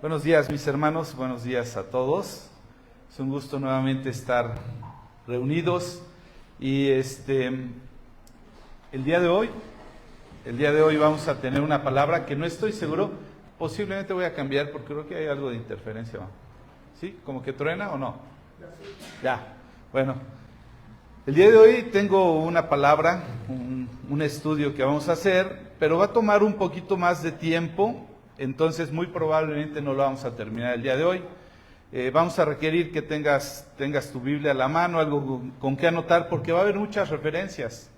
Buenos días, mis hermanos, buenos días a todos. Es un gusto nuevamente estar reunidos y el día de hoy vamos a tener una palabra que no estoy seguro, posiblemente voy a cambiar porque creo que hay algo de interferencia. ¿Sí? ¿Como que truena o no? Ya, bueno. El día de hoy tengo una palabra, un estudio que vamos a hacer, pero va a tomar un poquito más de tiempo. Entonces muy probablemente no lo vamos a terminar el día de hoy. Vamos a requerir que tengas tu Biblia a la mano, algo con que anotar, porque va a haber muchas referencias.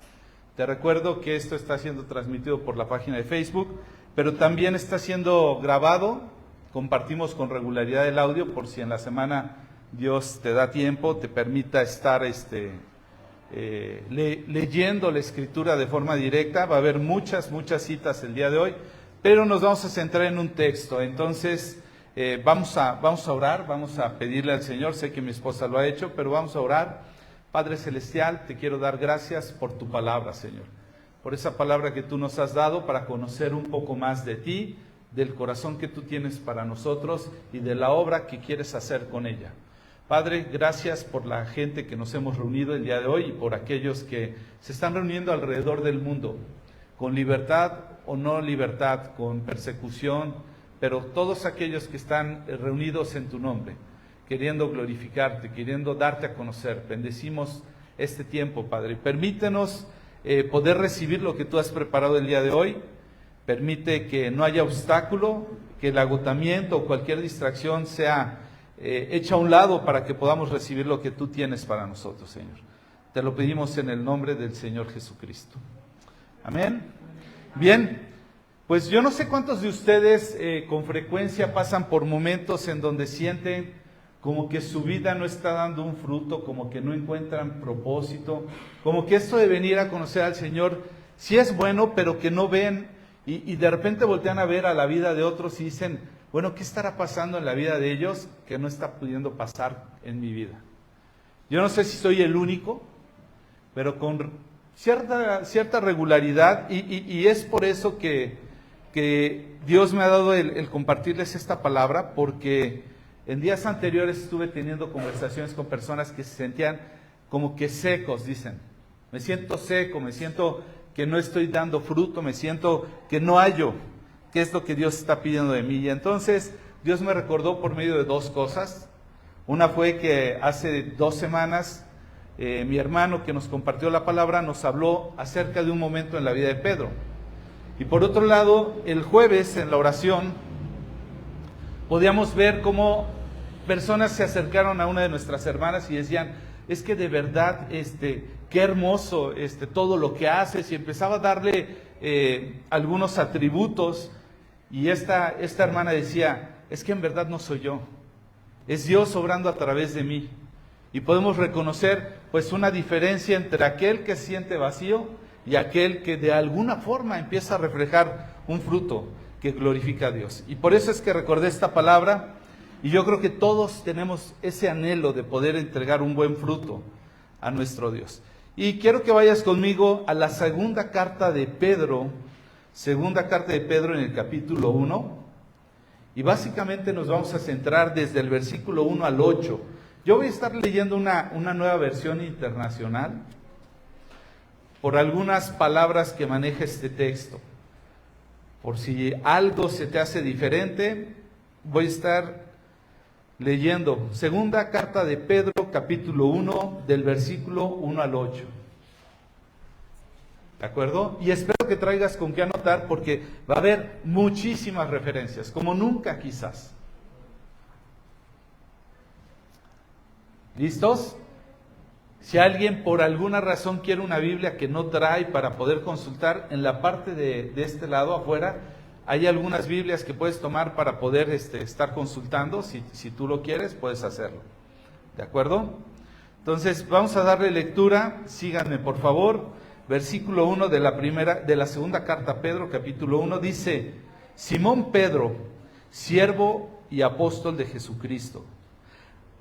Te recuerdo que esto está siendo transmitido por la página de Facebook, pero también está siendo grabado. Compartimos con regularidad el audio por si en la semana Dios te da tiempo, te permita estar leyendo la Escritura de forma directa. Va a haber muchas citas el día de hoy, pero nos vamos a centrar en un texto. Entonces vamos a orar, vamos a pedirle al Señor. Sé que mi esposa lo ha hecho, pero vamos a orar. Padre Celestial, te quiero dar gracias por tu palabra, Señor, por esa palabra que tú nos has dado para conocer un poco más de ti, del corazón que tú tienes para nosotros y de la obra que quieres hacer con ella. Padre, gracias por la gente que nos hemos reunido el día de hoy y por aquellos que se están reuniendo alrededor del mundo, con libertad o no libertad, con persecución, pero todos aquellos que están reunidos en tu nombre, queriendo glorificarte, queriendo darte a conocer. Bendecimos este tiempo, Padre. Permítenos poder recibir lo que tú has preparado el día de hoy. Permite que no haya obstáculo, que el agotamiento o cualquier distracción sea hecha a un lado para que podamos recibir lo que tú tienes para nosotros, Señor. Te lo pedimos en el nombre del Señor Jesucristo. Amén. Bien, pues yo no sé cuántos de ustedes con frecuencia pasan por momentos en donde sienten como que su vida no está dando un fruto, como que no encuentran propósito, como que esto de venir a conocer al Señor sí es bueno, pero que no ven y de repente voltean a ver a la vida de otros y dicen, bueno, ¿qué estará pasando en la vida de ellos que no está pudiendo pasar en mi vida? Yo no sé si soy el único, pero con cierta regularidad, y es por eso que Dios me ha dado el compartirles esta palabra, porque en días anteriores estuve teniendo conversaciones con personas que se sentían como que secos, dicen. Me siento seco, me siento que no estoy dando fruto, me siento que no hallo qué es lo que Dios está pidiendo de mí. Y entonces Dios me recordó por medio de dos cosas. Una fue que hace 2 semanas mi hermano que nos compartió la palabra nos habló acerca de un momento en la vida de Pedro. Y por otro lado, el jueves en la oración podíamos ver cómo personas se acercaron a una de nuestras hermanas y decían, es que de verdad, qué hermoso todo lo que haces, y empezaba a darle algunos atributos, y esta hermana decía, es que en verdad no soy yo, es Dios obrando a través de mí. Y podemos reconocer pues una diferencia entre aquel que se siente vacío y aquel que de alguna forma empieza a reflejar un fruto que glorifica a Dios. Y por eso es que recordé esta palabra, y yo creo que todos tenemos ese anhelo de poder entregar un buen fruto a nuestro Dios. Y quiero que vayas conmigo a la segunda carta de Pedro en el capítulo 1, y básicamente nos vamos a centrar desde el versículo 1 al 8. Yo voy a estar leyendo una nueva versión internacional, por algunas palabras que maneja este texto. Por si algo se te hace diferente, voy a estar leyendo segunda carta de Pedro, capítulo 1, del versículo 1 al 8. ¿De acuerdo? Y espero que traigas con qué anotar, porque va a haber muchísimas referencias, como nunca quizás. ¿Listos? Si alguien por alguna razón quiere una Biblia que no trae para poder consultar, en la parte de este lado afuera hay algunas Biblias que puedes tomar para poder estar consultando. Si tú lo quieres, puedes hacerlo. ¿De acuerdo? Entonces vamos a darle lectura. Síganme por favor. Versículo 1 de la segunda carta a Pedro, capítulo 1, dice: Simón Pedro, siervo y apóstol de Jesucristo,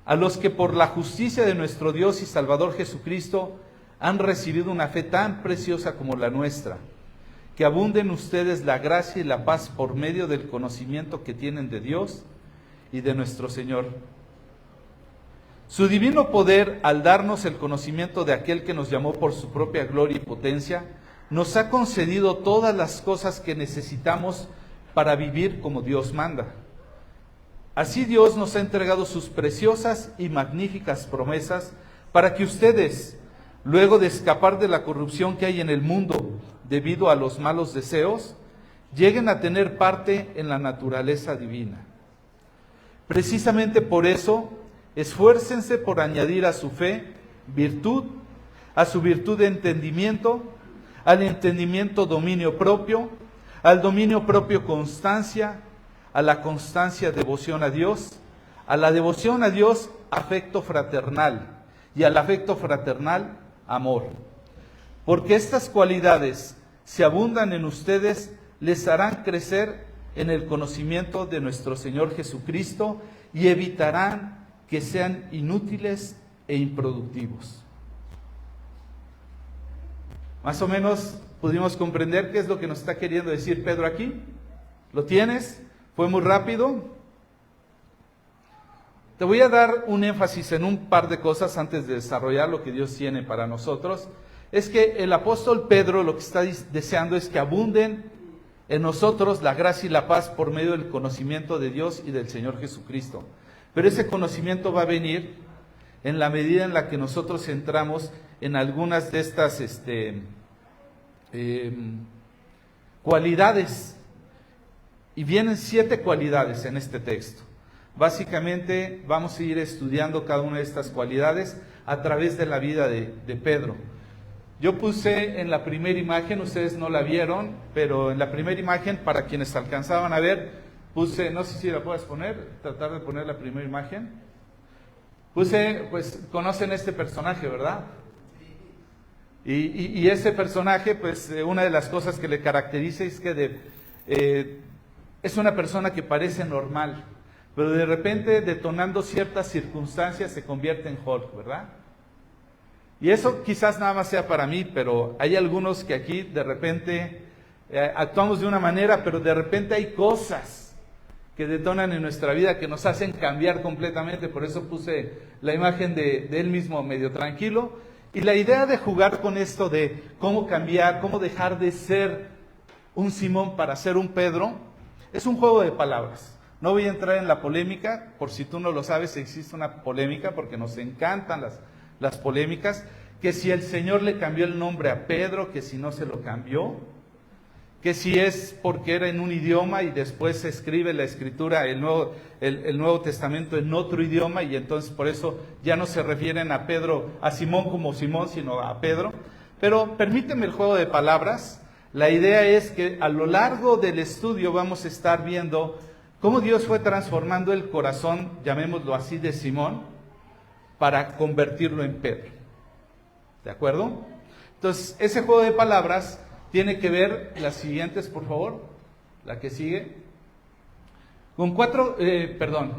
a los que por la justicia de nuestro Dios y Salvador Jesucristo han recibido una fe tan preciosa como la nuestra, que abunde en ustedes la gracia y la paz por medio del conocimiento que tienen de Dios y de nuestro Señor. Su divino poder, al darnos el conocimiento de aquel que nos llamó por su propia gloria y potencia, nos ha concedido todas las cosas que necesitamos para vivir como Dios manda. Así Dios nos ha entregado sus preciosas y magníficas promesas para que ustedes, luego de escapar de la corrupción que hay en el mundo debido a los malos deseos, lleguen a tener parte en la naturaleza divina. Precisamente por eso, esfuércense por añadir a su fe virtud, a su virtud entendimiento, al entendimiento dominio propio, al dominio propio constancia, a la constancia devoción a Dios, a la devoción a Dios afecto fraternal y al afecto fraternal amor. Porque estas cualidades, si abundan en ustedes, les harán crecer en el conocimiento de nuestro Señor Jesucristo y evitarán que sean inútiles e improductivos. Más o menos pudimos comprender qué es lo que nos está queriendo decir Pedro aquí. ¿Lo tienes? ¿Fue muy rápido? Te voy a dar un énfasis en un par de cosas antes de desarrollar lo que Dios tiene para nosotros. Es que el apóstol Pedro lo que está deseando es que abunden en nosotros la gracia y la paz por medio del conocimiento de Dios y del Señor Jesucristo. Pero ese conocimiento va a venir en la medida en la que nosotros entramos en algunas de estas cualidades. Y vienen 7 cualidades en este texto. Básicamente vamos a ir estudiando cada una de estas cualidades a través de la vida de Pedro. Yo puse en la primera imagen, ustedes no la vieron, pero en la primera imagen, para quienes alcanzaban a ver, puse, no sé si la puedes poner, tratar de poner la primera imagen. Puse, pues, conocen este personaje, ¿verdad? Y ese personaje, pues, una de las cosas que le caracteriza es que es una persona que parece normal, pero de repente, detonando ciertas circunstancias, se convierte en Hulk, ¿verdad? Y eso quizás nada más sea para mí, pero hay algunos que aquí de repente actuamos de una manera, pero de repente hay cosas que detonan en nuestra vida que nos hacen cambiar completamente. Por eso puse la imagen de él mismo medio tranquilo. Y la idea de jugar con esto de cómo cambiar, cómo dejar de ser un Simón para ser un Pedro, es un juego de palabras. No voy a entrar en la polémica, por si tú no lo sabes, existe una polémica, porque nos encantan las polémicas, que si el Señor le cambió el nombre a Pedro, que si no se lo cambió, que si es porque era en un idioma y después se escribe la escritura, el Nuevo Testamento en otro idioma, y entonces por eso ya no se refieren a Pedro, a Simón como Simón, sino a Pedro. Pero permíteme el juego de palabras. La idea es que a lo largo del estudio vamos a estar viendo cómo Dios fue transformando el corazón, llamémoslo así, de Simón, para convertirlo en Pedro. ¿De acuerdo? Entonces, ese juego de palabras tiene que ver, las siguientes, por favor, la que sigue, con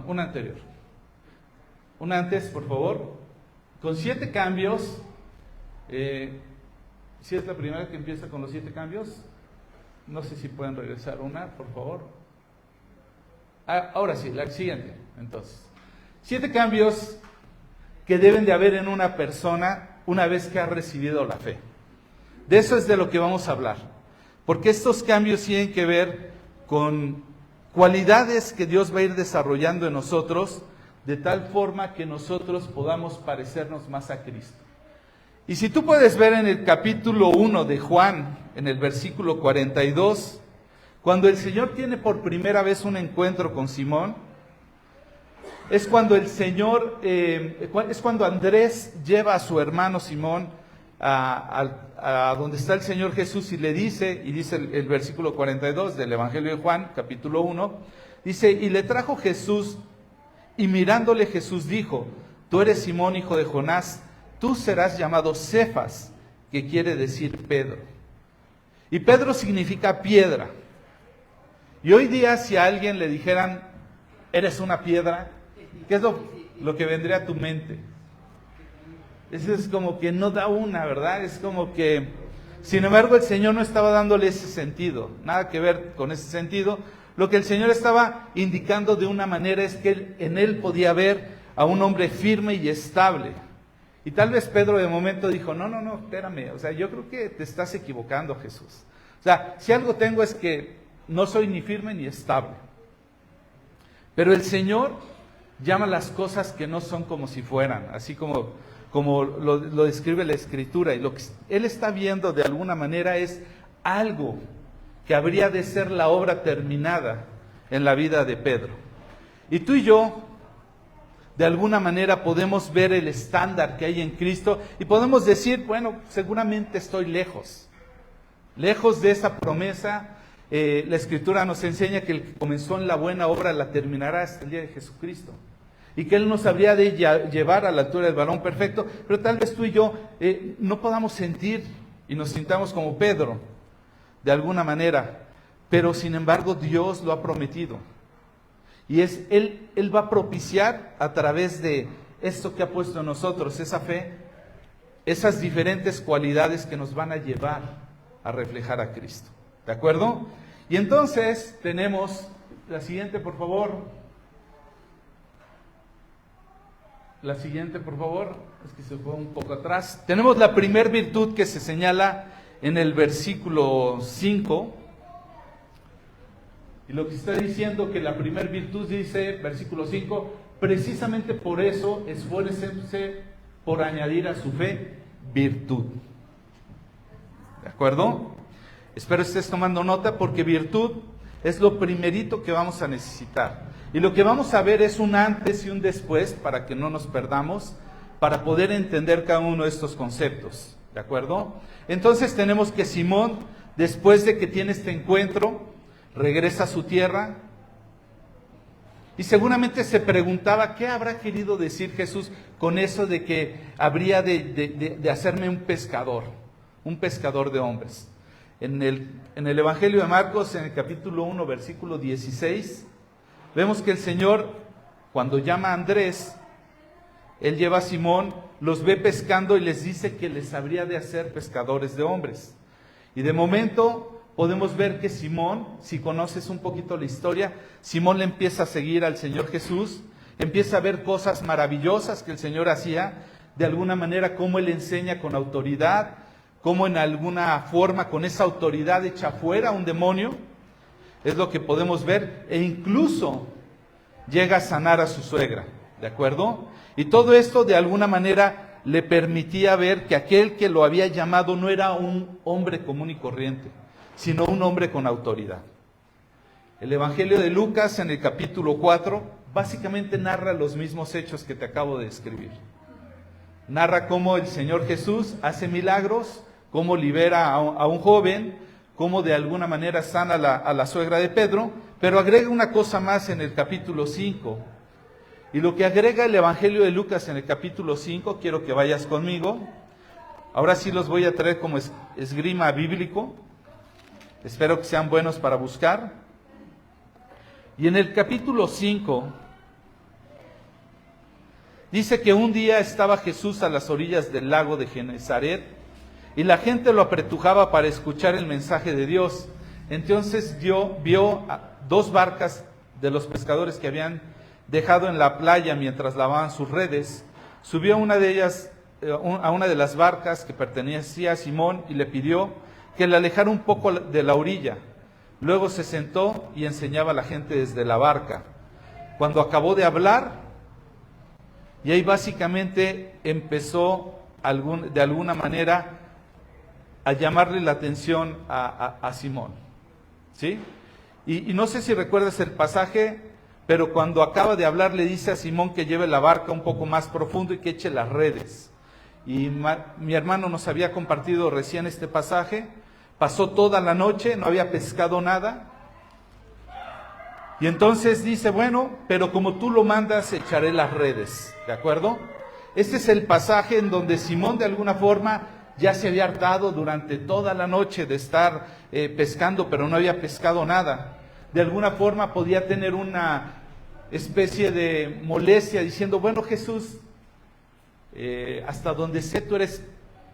una anterior. Una antes, por favor, con 7 cambios. Si es la primera que empieza con los 7 cambios, no sé si pueden regresar una, por favor. Ahora sí, la siguiente, entonces. 7 cambios que deben de haber en una persona una vez que ha recibido la fe. De eso es de lo que vamos a hablar, porque estos cambios tienen que ver con cualidades que Dios va a ir desarrollando en nosotros, de tal forma que nosotros podamos parecernos más a Cristo. Y si tú puedes ver en el capítulo 1 de Juan, en el versículo 42, cuando el Señor tiene por primera vez un encuentro con Simón, es cuando el Señor, es cuando Andrés lleva a su hermano Simón a donde está el Señor Jesús y le dice, y dice el versículo 42 del Evangelio de Juan, capítulo 1, dice, y le trajo Jesús, y mirándole Jesús dijo, tú eres Simón, hijo de Jonás, tú serás llamado Cefas, que quiere decir Pedro. Y Pedro significa piedra. Y hoy día si a alguien le dijeran, eres una piedra, ¿qué es lo que vendría a tu mente? Eso es como que no da una, ¿verdad? Es como que, sin embargo, el Señor no estaba dándole ese sentido, nada que ver con ese sentido. Lo que el Señor estaba indicando de una manera es que en él podía ver a un hombre firme y estable. Y tal vez Pedro de momento dijo, no, espérame, o sea, yo creo que te estás equivocando, Jesús. O sea, si algo tengo es que no soy ni firme ni estable. Pero el Señor llama las cosas que no son como si fueran, así como lo describe la Escritura. Y lo que Él está viendo de alguna manera es algo que habría de ser la obra terminada en la vida de Pedro. Y tú y yo, de alguna manera, podemos ver el estándar que hay en Cristo y podemos decir, bueno, seguramente estoy lejos de esa promesa. La Escritura nos enseña que el que comenzó en la buena obra la terminará hasta el día de Jesucristo. Y que Él nos habría de llevar a la altura del varón perfecto, pero tal vez tú y yo no podamos sentir y nos sintamos como Pedro, de alguna manera, pero sin embargo Dios lo ha prometido. Y Él va a propiciar a través de esto que ha puesto en nosotros, esa fe, esas diferentes cualidades que nos van a llevar a reflejar a Cristo. ¿De acuerdo? Y entonces tenemos la siguiente, por favor. La siguiente, por favor. Es que se fue un poco atrás. Tenemos la primer virtud que se señala en el versículo 5. Y lo que está diciendo que la primer virtud dice, versículo 5, precisamente por eso esfuércense por añadir a su fe virtud. ¿De acuerdo? Espero estés tomando nota porque virtud es lo primerito que vamos a necesitar. Y lo que vamos a ver es un antes y un después para que no nos perdamos, para poder entender cada uno de estos conceptos. ¿De acuerdo? Entonces tenemos que Simón, después de que tiene este encuentro, regresa a su tierra y seguramente se preguntaba qué habrá querido decir Jesús con eso de que habría de hacerme un pescador de hombres. En el Evangelio de Marcos, en el capítulo 1, versículo 16, vemos que el Señor, cuando llama a Andrés, Él lleva a Simón, los ve pescando y les dice que les habría de hacer pescadores de hombres. Y de momento podemos ver que Simón, si conoces un poquito la historia, Simón le empieza a seguir al Señor Jesús, empieza a ver cosas maravillosas que el Señor hacía, de alguna manera cómo Él enseña con autoridad, cómo en alguna forma con esa autoridad echa fuera a un demonio, es lo que podemos ver, e incluso llega a sanar a su suegra, ¿de acuerdo? Y todo esto de alguna manera le permitía ver que aquel que lo había llamado no era un hombre común y corriente, sino un hombre con autoridad. El Evangelio de Lucas, en el capítulo 4, básicamente narra los mismos hechos que te acabo de describir. Narra cómo el Señor Jesús hace milagros, cómo libera a un joven, cómo de alguna manera sana a la suegra de Pedro, pero agrega una cosa más en el capítulo 5. Y lo que agrega el Evangelio de Lucas en el capítulo 5, quiero que vayas conmigo. Ahora sí los voy a traer como esgrima bíblico. Espero que sean buenos para buscar. Y en el capítulo 5 dice que un día estaba Jesús a las orillas del lago de Genesaret y la gente lo apretujaba para escuchar el mensaje de Dios. Entonces vio dos barcas de los pescadores que habían dejado en la playa mientras lavaban sus redes. Subió a una de ellas, a una de las barcas que pertenecía a Simón y le pidió que le alejara un poco de la orilla. Luego se sentó y enseñaba a la gente desde la barca. Cuando acabó de hablar, y ahí básicamente empezó de alguna manera a llamarle la atención a Simón. ¿Sí? Y no sé si recuerdas el pasaje, pero cuando acaba de hablar le dice a Simón que lleve la barca un poco más profundo y que eche las redes. Y mi hermano nos había compartido recién este pasaje. Pasó toda la noche, no había pescado nada. Y entonces dice, bueno, pero como tú lo mandas, echaré las redes. ¿De acuerdo? Este es el pasaje en donde Simón de alguna forma ya se había hartado durante toda la noche de estar pescando, pero no había pescado nada. De alguna forma podía tener una especie de molestia diciendo, bueno, Jesús, hasta donde sé tú eres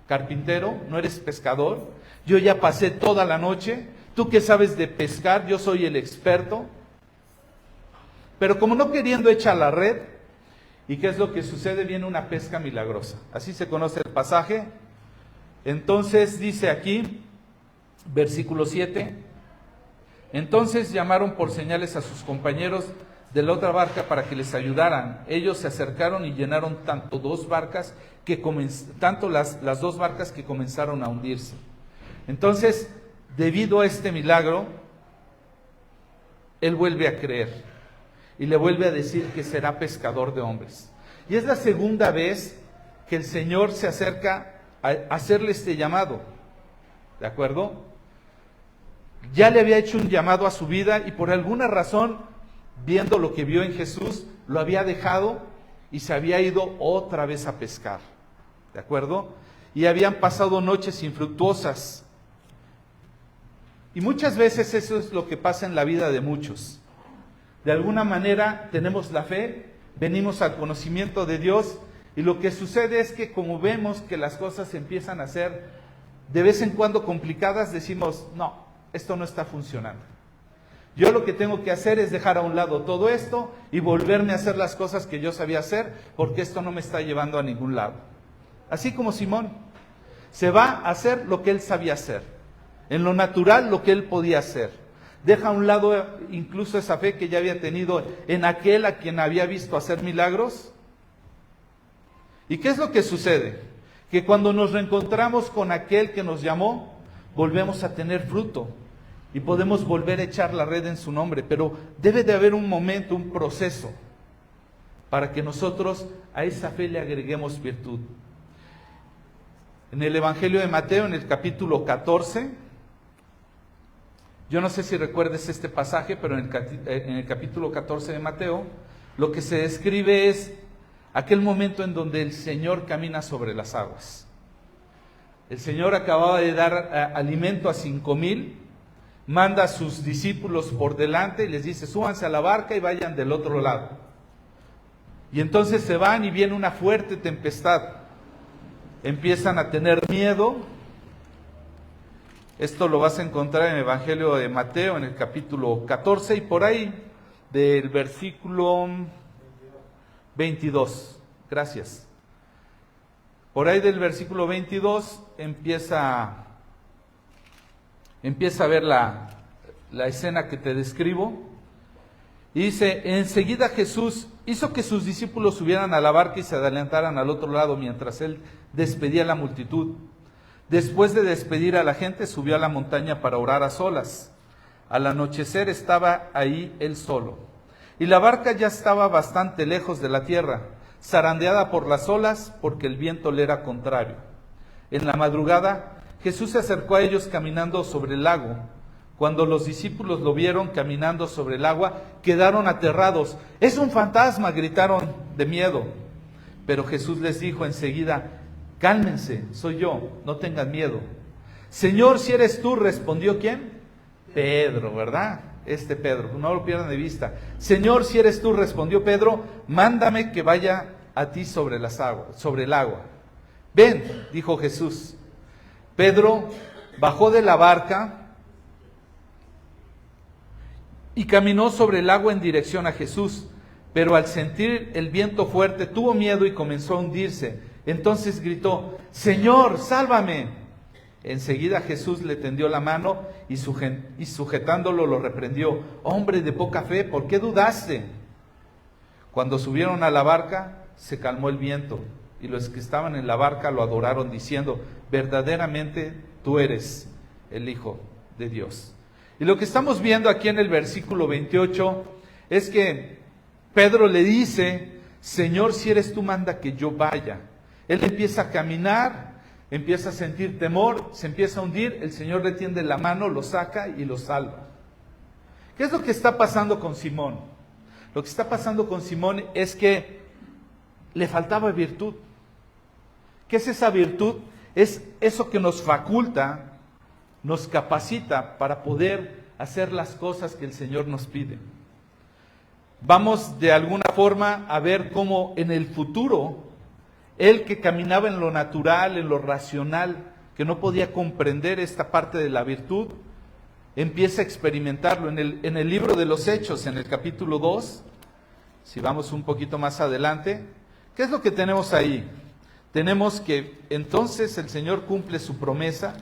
carpintero, no eres pescador. Yo ya pasé toda la noche, tú que sabes de pescar, yo soy el experto. Pero como no queriendo, echa la red. ¿Y qué es lo que sucede? Viene una pesca milagrosa. Así se conoce el pasaje. Entonces dice aquí, versículo 7, entonces llamaron por señales a sus compañeros de la otra barca para que les ayudaran. Ellos se acercaron y llenaron tanto las dos barcas que comenzaron a hundirse. Entonces, debido a este milagro, él vuelve a creer y le vuelve a decir que será pescador de hombres. Y es la segunda vez que el Señor se acerca a hacerle este llamado. ¿De acuerdo? Ya le había hecho un llamado a su vida y por alguna razón, viendo lo que vio en Jesús, lo había dejado y se había ido otra vez a pescar. ¿De acuerdo? Y habían pasado noches infructuosas. Y muchas veces eso es lo que pasa en la vida de muchos. De alguna manera tenemos la fe, venimos al conocimiento de Dios y lo que sucede es que como vemos que las cosas empiezan a ser de vez en cuando complicadas, decimos, no, esto no está funcionando. Yo lo que tengo que hacer es dejar a un lado todo esto y volverme a hacer las cosas que yo sabía hacer, porque esto no me está llevando a ningún lado. Así como Simón, se va a hacer lo que él sabía hacer, en lo natural lo que él podía hacer. Deja a un lado incluso esa fe que ya había tenido en aquel a quien había visto hacer milagros. ¿Y qué es lo que sucede? Que cuando nos reencontramos con aquel que nos llamó, volvemos a tener fruto y podemos volver a echar la red en su nombre, pero debe de haber un momento, un proceso, para que nosotros a esa fe le agreguemos virtud. En el Evangelio de Mateo, en el capítulo 14, yo no sé si recuerdes este pasaje, pero en el capítulo 14 de Mateo, lo que se describe es aquel momento en donde el Señor camina sobre las aguas. El Señor acababa de dar alimento a 5,000, manda a sus discípulos por delante y les dice, súbanse a la barca y vayan del otro lado. Y entonces se van y viene una fuerte tempestad. Empiezan a tener miedo. Esto lo vas a encontrar en el Evangelio de Mateo, en el capítulo 14, y por ahí del versículo 22. Gracias. Por ahí del versículo 22 empieza a ver la escena que te describo. Y dice, enseguida Jesús hizo que sus discípulos subieran a la barca y se adelantaran al otro lado mientras él despedía a la multitud. Después de despedir a la gente, subió a la montaña para orar a solas. Al anochecer estaba ahí él solo. Y la barca ya estaba bastante lejos de la tierra, zarandeada por las olas, porque el viento le era contrario. En la madrugada, Jesús se acercó a ellos caminando sobre el lago. Cuando los discípulos lo vieron caminando sobre el agua, quedaron aterrados. ¡Es un fantasma!, gritaron de miedo. Pero Jesús les dijo enseguida, cálmense, soy yo, no tengan miedo. Señor, si eres tú, respondió ¿quién? Pedro, ¿verdad? Pedro, no lo pierdan de vista. Señor, si eres tú, respondió Pedro, mándame que vaya a ti sobre el agua. Ven, dijo Jesús. Pedro bajó de la barca y caminó sobre el agua en dirección a Jesús, pero al sentir el viento fuerte tuvo miedo y comenzó a hundirse. Entonces gritó, Señor, sálvame. Enseguida Jesús le tendió la mano y sujetándolo lo reprendió. Hombre de poca fe, ¿por qué dudaste? Cuando subieron a la barca, se calmó el viento y los que estaban en la barca lo adoraron diciendo, verdaderamente tú eres el Hijo de Dios. Y lo que estamos viendo aquí en el versículo 28 es que Pedro le dice, Señor, si eres tú, manda que yo vaya. Él empieza a caminar, empieza a sentir temor, se empieza a hundir, el Señor le tiende la mano, lo saca y lo salva. ¿Qué es lo que está pasando con Simón? Lo que está pasando con Simón es que le faltaba virtud. ¿Qué es esa virtud? Es eso que nos faculta, nos capacita para poder hacer las cosas que el Señor nos pide. Vamos de alguna forma a ver cómo en el futuro, él que caminaba en lo natural, en lo racional, que no podía comprender esta parte de la virtud, empieza a experimentarlo. En el libro de los Hechos, en el capítulo 2, si vamos un poquito más adelante, ¿qué es lo que tenemos ahí? Tenemos que entonces el Señor cumple su promesa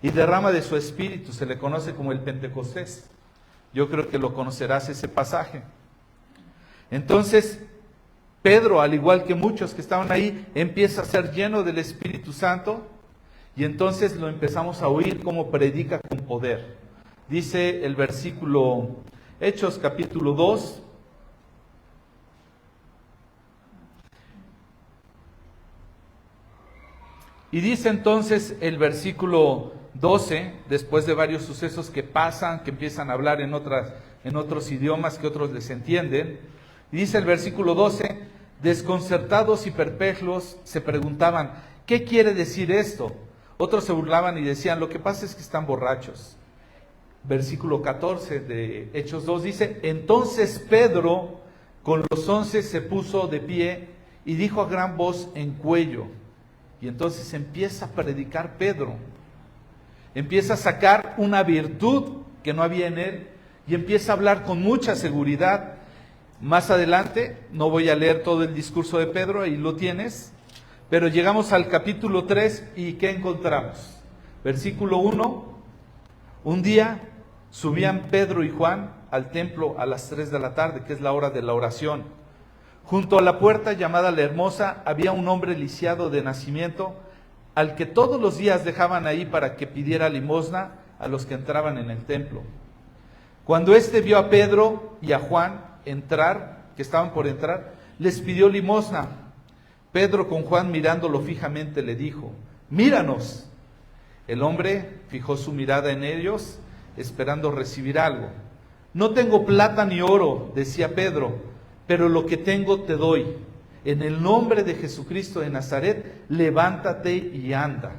y derrama de su Espíritu, se le conoce como el Pentecostés. Yo creo que lo conocerás ese pasaje. Entonces, Pedro, al igual que muchos que estaban ahí, empieza a ser lleno del Espíritu Santo y entonces lo empezamos a oír como predica con poder. Dice el versículo, Hechos capítulo 2, y dice entonces el versículo 12, después de varios sucesos que pasan, que empiezan a hablar en otros idiomas que otros les entienden, y dice el versículo 12, desconcertados y perplejos se preguntaban, ¿qué quiere decir esto? Otros se burlaban y decían, lo que pasa es que están borrachos. Versículo 14 de Hechos 2 dice, entonces Pedro con los 11 se puso de pie y dijo a gran voz en cuello. Y entonces empieza a predicar Pedro. Empieza a sacar una virtud que no había en él y empieza a hablar con mucha seguridad. Más adelante, no voy a leer todo el discurso de Pedro, ahí lo tienes, pero llegamos al capítulo 3 y ¿qué encontramos? Versículo 1, un día subían Pedro y Juan al templo a las 3 de la tarde, que es la hora de la oración. Junto a la puerta llamada La Hermosa había un hombre lisiado de nacimiento, al que todos los días dejaban ahí para que pidiera limosna a los que entraban en el templo. Cuando éste vio a Pedro y a Juan entrar, que estaban por entrar, les pidió limosna. Pedro con Juan mirándolo fijamente le dijo, míranos. El hombre fijó su mirada en ellos, esperando recibir algo. No tengo plata ni oro, decía Pedro, pero lo que tengo te doy. En el nombre de Jesucristo de Nazaret, levántate y anda.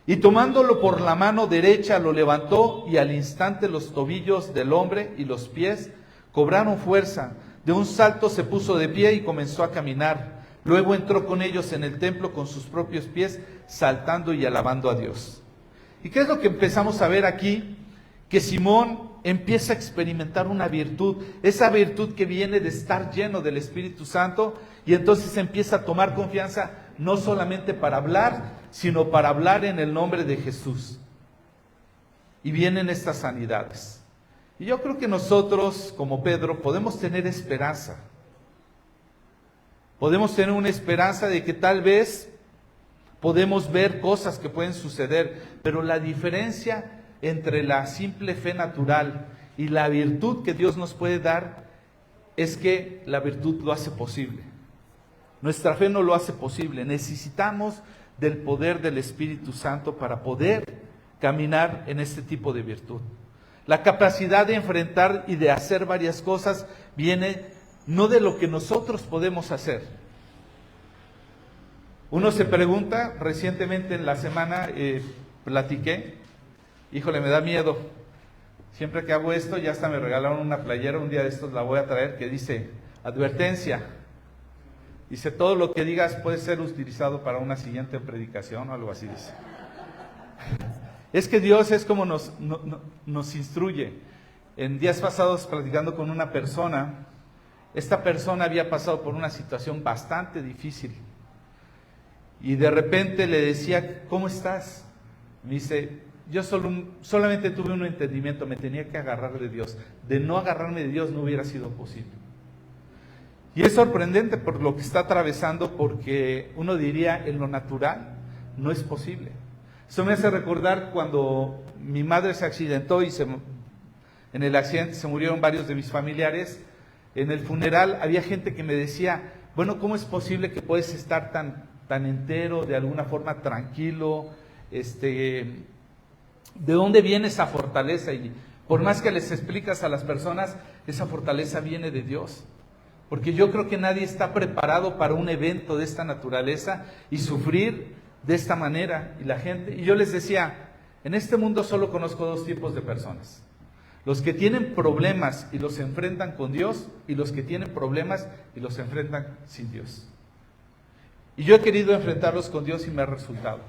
Y tomándolo por la mano derecha lo levantó y al instante los tobillos del hombre y los pies cobraron fuerza. De un salto se puso de pie y comenzó a caminar. Luego entró con ellos en el templo con sus propios pies, saltando y alabando a Dios. ¿Y qué es lo que empezamos a ver aquí? Que Simón empieza a experimentar una virtud, esa virtud que viene de estar lleno del Espíritu Santo, y entonces empieza a tomar confianza no solamente para hablar, sino para hablar en el nombre de Jesús. Y vienen estas sanidades. Y yo creo que nosotros, como Pedro, podemos tener esperanza. Podemos tener una esperanza de que tal vez podemos ver cosas que pueden suceder, pero la diferencia entre la simple fe natural y la virtud que Dios nos puede dar es que la virtud lo hace posible. Nuestra fe no lo hace posible. Necesitamos del poder del Espíritu Santo para poder caminar en este tipo de virtud. La capacidad de enfrentar y de hacer varias cosas viene no de lo que nosotros podemos hacer. Uno se pregunta, recientemente en la semana platiqué, híjole, me da miedo. Siempre que hago esto, ya hasta me regalaron una playera, un día de estos la voy a traer, que dice, advertencia. Dice, todo lo que digas puede ser utilizado para una siguiente predicación o algo así dice. Es que Dios es como nos instruye. En días pasados, platicando con una persona, esta persona había pasado por una situación bastante difícil. Y de repente le decía, ¿cómo estás? Me dice, yo solamente tuve un entendimiento, me tenía que agarrar de Dios. De no agarrarme de Dios no hubiera sido posible. Y es sorprendente por lo que está atravesando, porque uno diría, en lo natural no es posible. Eso me hace recordar cuando mi madre se accidentó y en el accidente se murieron varios de mis familiares. En el funeral había gente que me decía, bueno, ¿cómo es posible que puedes estar tan entero, de alguna forma tranquilo? ¿De dónde viene esa fortaleza? Y por más que les explicas a las personas, esa fortaleza viene de Dios. Porque yo creo que nadie está preparado para un evento de esta naturaleza y sufrir de esta manera. Y yo les decía, en este mundo solo conozco dos tipos de personas. Los que tienen problemas y los enfrentan con Dios, y los que tienen problemas y los enfrentan sin Dios. Y yo he querido enfrentarlos con Dios y me ha resultado.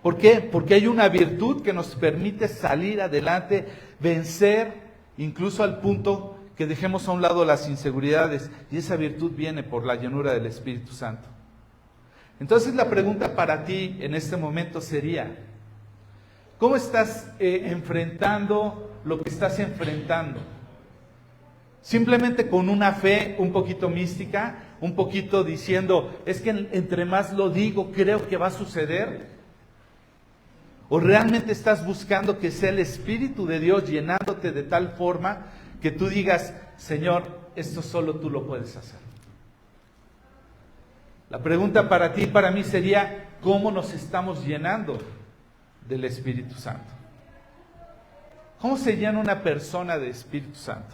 ¿Por qué? Porque hay una virtud que nos permite salir adelante, vencer, incluso al punto que dejemos a un lado las inseguridades. Y esa virtud viene por la llenura del Espíritu Santo. Entonces la pregunta para ti en este momento sería, ¿cómo estás enfrentando lo que estás enfrentando? Simplemente con una fe un poquito mística, un poquito diciendo, es que entre más lo digo, creo que va a suceder. ¿O realmente estás buscando que sea el Espíritu de Dios llenándote de tal forma que tú digas, Señor, esto solo tú lo puedes hacer? La pregunta para ti y para mí sería, ¿cómo nos estamos llenando del Espíritu Santo? ¿Cómo se llena una persona de Espíritu Santo?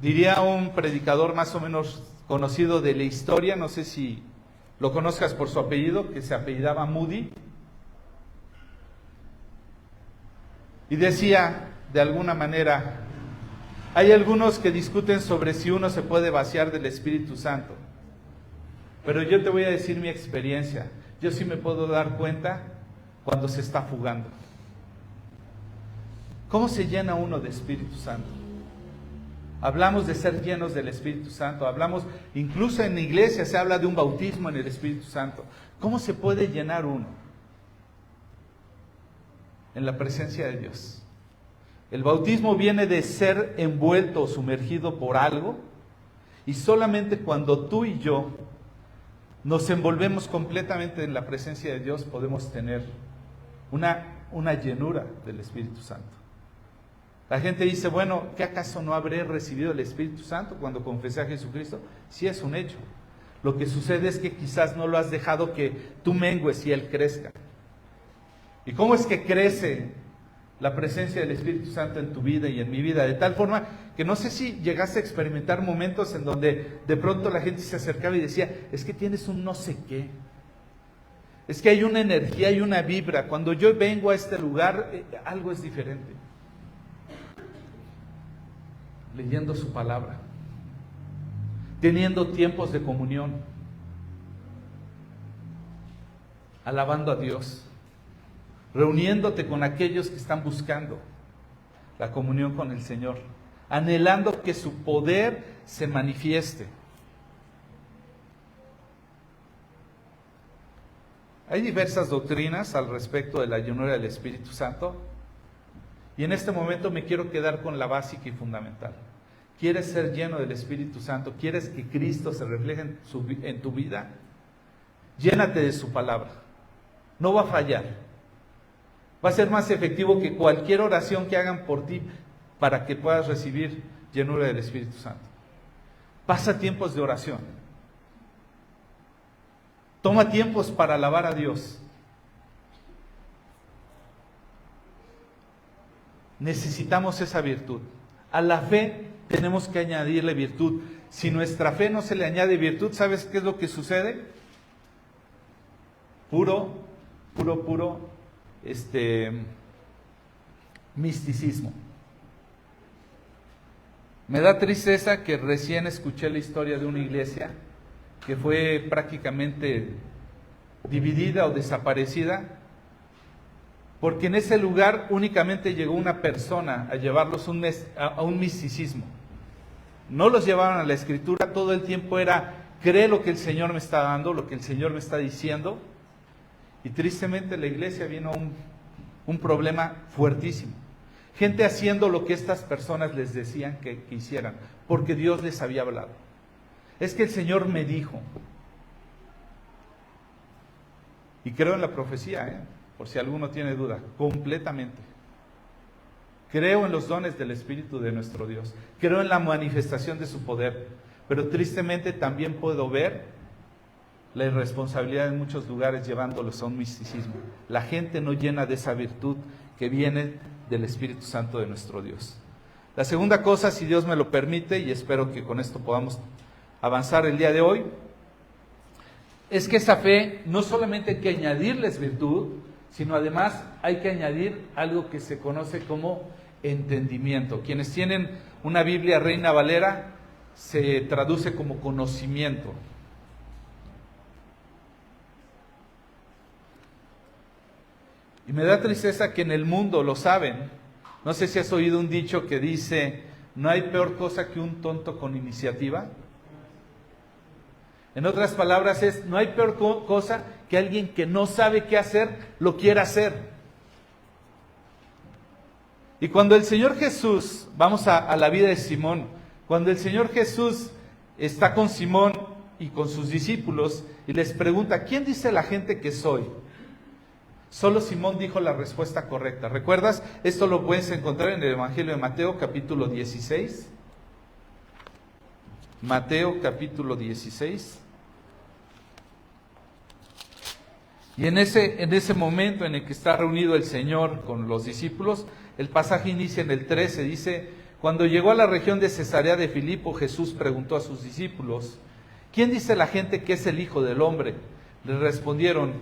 Diría un predicador más o menos conocido de la historia, no sé si lo conozcas por su apellido, que se apellidaba Moody. Y decía, de alguna manera, hay algunos que discuten sobre si uno se puede vaciar del Espíritu Santo. Pero yo te voy a decir mi experiencia. Yo sí me puedo dar cuenta cuando se está fugando. ¿Cómo se llena uno de Espíritu Santo? Hablamos de ser llenos del Espíritu Santo. Hablamos, incluso en la iglesia se habla de un bautismo en el Espíritu Santo. ¿Cómo se puede llenar uno? En la presencia de Dios. El bautismo viene de ser envuelto o sumergido por algo, y solamente cuando tú y yo nos envolvemos completamente en la presencia de Dios podemos tener una llenura del Espíritu Santo. La gente dice, bueno, ¿qué acaso no habré recibido el Espíritu Santo cuando confesé a Jesucristo? Sí, es un hecho. Lo que sucede es que quizás no lo has dejado que tú mengues y Él crezca. ¿Y cómo es que crece la presencia del Espíritu Santo en tu vida y en mi vida? De tal forma que no sé si llegaste a experimentar momentos en donde de pronto la gente se acercaba y decía, es que tienes un no sé qué. Es que hay una energía, hay una vibra. Cuando yo vengo a este lugar, algo es diferente. Leyendo su palabra, teniendo tiempos de comunión, alabando a Dios, reuniéndote con aquellos que están buscando la comunión con el Señor, anhelando que su poder se manifieste. Hay diversas doctrinas al respecto de la llenura del Espíritu Santo, y en este momento me quiero quedar con la básica y fundamental. ¿Quieres ser lleno del Espíritu Santo? ¿Quieres que Cristo se refleje en tu vida? Llénate de su palabra. No va a fallar. Va a ser más efectivo que cualquier oración que hagan por ti para que puedas recibir llenura del Espíritu Santo. Pasa tiempos de oración. Toma tiempos para alabar a Dios. Necesitamos esa virtud. A la fe tenemos que añadirle virtud. Si nuestra fe no se le añade virtud, ¿sabes qué es lo que sucede? Puro misticismo. Me da tristeza que recién escuché la historia de una iglesia que fue prácticamente dividida o desaparecida, porque en ese lugar únicamente llegó una persona a llevarlos a un misticismo. No los llevaban a la Escritura, todo el tiempo era, cree lo que el Señor me está dando, lo que el Señor me está diciendo. Y tristemente la iglesia vino a un problema fuertísimo. Gente haciendo lo que estas personas les decían que hicieran, porque Dios les había hablado. Es que el Señor me dijo. Y creo en la profecía, por si alguno tiene duda, completamente. Creo en los dones del Espíritu de nuestro Dios. Creo en la manifestación de su poder. Pero tristemente también puedo ver la irresponsabilidad en muchos lugares llevándolos a un misticismo. La gente no llena de esa virtud que viene del Espíritu Santo de nuestro Dios. La segunda cosa, si Dios me lo permite, y espero que con esto podamos avanzar el día de hoy, es que esa fe no solamente hay que añadirles virtud, sino además hay que añadir algo que se conoce como entendimiento. Quienes tienen una Biblia Reina Valera, se traduce como conocimiento. Y me da tristeza que en el mundo lo saben. No sé si has oído un dicho que dice, no hay peor cosa que un tonto con iniciativa. En otras palabras es, no hay peor cosa que alguien que no sabe qué hacer, lo quiera hacer. Y cuando el Señor Jesús, vamos a la vida de Simón, cuando el Señor Jesús está con Simón y con sus discípulos y les pregunta, ¿quién dice la gente que soy? Solo Simón dijo la respuesta correcta. ¿Recuerdas? Esto lo puedes encontrar en el Evangelio de Mateo, capítulo 16. Mateo, capítulo 16. Y en ese momento en el que está reunido el Señor con los discípulos, el pasaje inicia en el 13, dice, cuando llegó a la región de Cesarea de Filipo, Jesús preguntó a sus discípulos, ¿quién dice la gente que es el Hijo del Hombre? Le respondieron,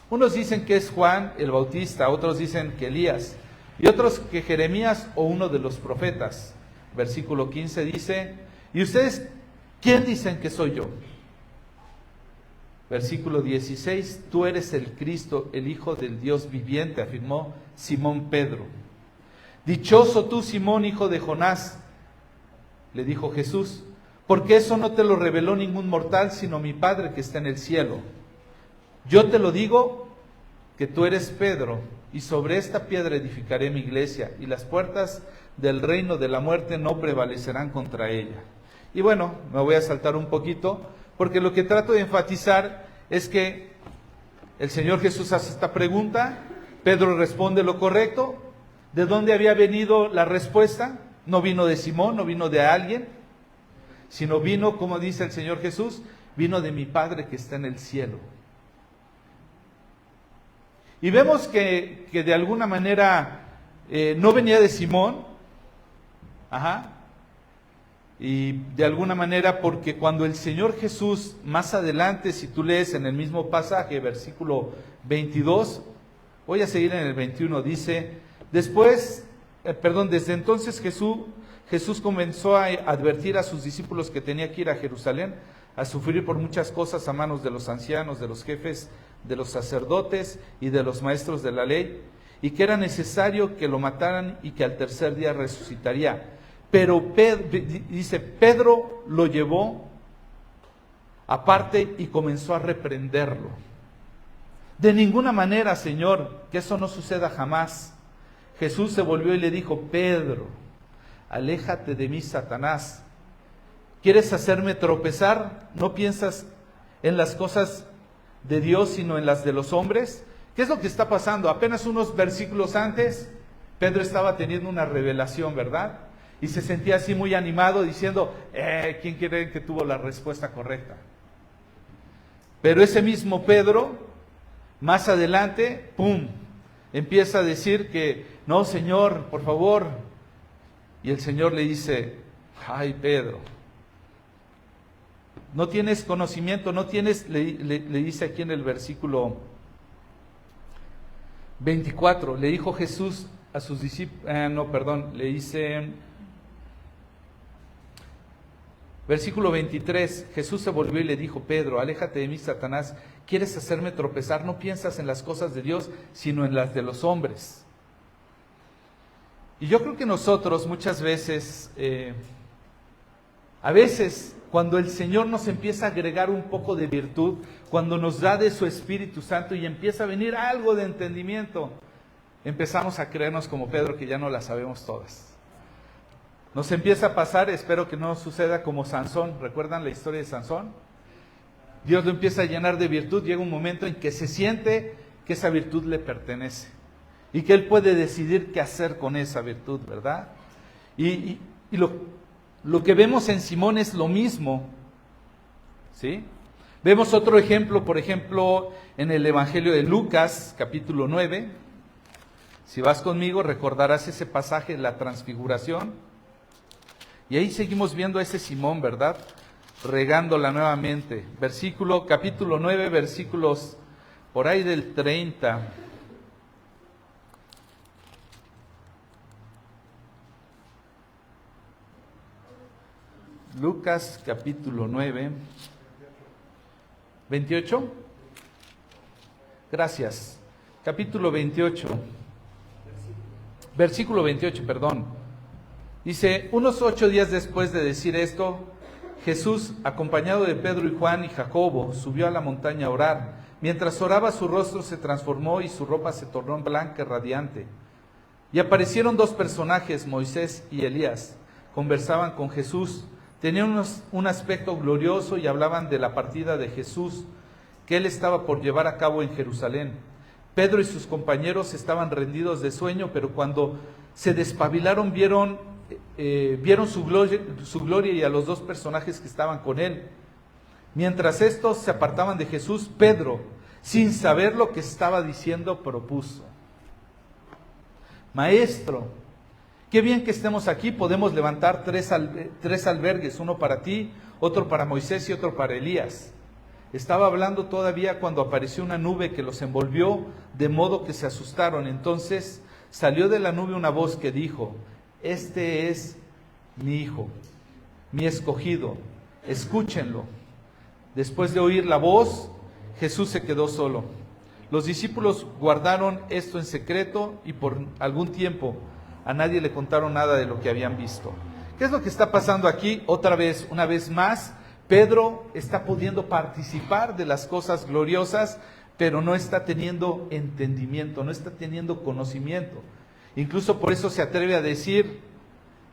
unos dicen que es Juan el Bautista, otros dicen que Elías, y otros que Jeremías o uno de los profetas. Versículo 15 dice, ¿y ustedes quién dicen que soy yo? Versículo 16, tú eres el Cristo, el Hijo del Dios viviente, afirmó Simón Pedro. Dichoso tú, Simón, hijo de Jonás, le dijo Jesús, porque eso no te lo reveló ningún mortal, sino mi Padre que está en el cielo. Yo te lo digo, que tú eres Pedro, y sobre esta piedra edificaré mi iglesia, y las puertas del reino de la muerte no prevalecerán contra ella. Y bueno, me voy a saltar un poquito, porque lo que trato de enfatizar es que el Señor Jesús hace esta pregunta, Pedro responde lo correcto. ¿De dónde había venido la respuesta? No vino de Simón, no vino de alguien, sino vino, como dice el Señor Jesús, vino de mi Padre que está en el cielo. Y vemos que de alguna manera no venía de Simón, y de alguna manera porque cuando el Señor Jesús, más adelante, si tú lees en el mismo pasaje, versículo 22, voy a seguir en el 21, dice, desde entonces Jesús comenzó a advertir a sus discípulos que tenía que ir a Jerusalén a sufrir por muchas cosas a manos de los ancianos, de los jefes, de los sacerdotes y de los maestros de la ley, y que era necesario que lo mataran y que al tercer día resucitaría. Pero Pedro lo llevó aparte y comenzó a reprenderlo. De ninguna manera, Señor, que eso no suceda jamás. Jesús se volvió y le dijo, Pedro, aléjate de mí, Satanás. ¿Quieres hacerme tropezar? ¿No piensas en las cosas de Dios, sino en las de los hombres? ¿Qué es lo que está pasando? Apenas unos versículos antes, Pedro estaba teniendo una revelación, ¿verdad? Y se sentía así muy animado diciendo, ¿quién cree que tuvo la respuesta correcta? Pero ese mismo Pedro, más adelante, ¡pum!, empieza a decir que, no, Señor, por favor. Y el Señor le dice, ay, Pedro, no tienes conocimiento, no tienes, le dice aquí en el versículo 24, le dijo Jesús a sus discípulos, le dice, versículo 23, Jesús se volvió y le dijo, Pedro, aléjate de mí, Satanás, ¿quieres hacerme tropezar? No piensas en las cosas de Dios, sino en las de los hombres. Y yo creo que nosotros muchas veces, cuando el Señor nos empieza a agregar un poco de virtud, cuando nos da de su Espíritu Santo y empieza a venir algo de entendimiento, empezamos a creernos como Pedro que ya no las sabemos todas. Nos empieza a pasar, espero que no suceda como Sansón. ¿Recuerdan la historia de Sansón? Dios lo empieza a llenar de virtud, llega un momento en que se siente que esa virtud le pertenece y que él puede decidir qué hacer con esa virtud, ¿verdad? Y lo que vemos en Simón es lo mismo, ¿sí? Vemos otro ejemplo, por ejemplo, en el Evangelio de Lucas, capítulo 9. Si vas conmigo, recordarás ese pasaje de la transfiguración. Y ahí seguimos viendo a ese Simón, ¿verdad? Regándola nuevamente. Capítulo 9, versículos por ahí del 30. Lucas, capítulo 9. 28. Gracias. capítulo 28, versículo 28, perdón. Dice, unos 8 días después de decir esto, Jesús, acompañado de Pedro y Juan y Jacobo, subió a la montaña a orar. Mientras oraba, su rostro se transformó y su ropa se tornó blanca y radiante. Y aparecieron 2 personajes, Moisés y Elías. Conversaban con Jesús. Tenían un aspecto glorioso y hablaban de la partida de Jesús que él estaba por llevar a cabo en Jerusalén. Pedro y sus compañeros estaban rendidos de sueño, pero cuando se despabilaron vieron su gloria y a los 2 personajes que estaban con él. Mientras estos se apartaban de Jesús, Pedro, sin saber lo que estaba diciendo, propuso: Maestro, qué bien que estemos aquí, podemos levantar 3 albergues, uno para ti, otro para Moisés y otro para Elías. Estaba hablando todavía cuando apareció una nube que los envolvió, de modo que se asustaron. Entonces salió de la nube una voz que dijo: Este es mi Hijo, mi escogido, escúchenlo. Después de oír la voz, Jesús se quedó solo. Los discípulos guardaron esto en secreto y por algún tiempo a nadie le contaron nada de lo que habían visto. ¿Qué es lo que está pasando aquí? Otra vez, una vez más, Pedro está pudiendo participar de las cosas gloriosas, pero no está teniendo entendimiento, no está teniendo conocimiento. Incluso por eso se atreve a decir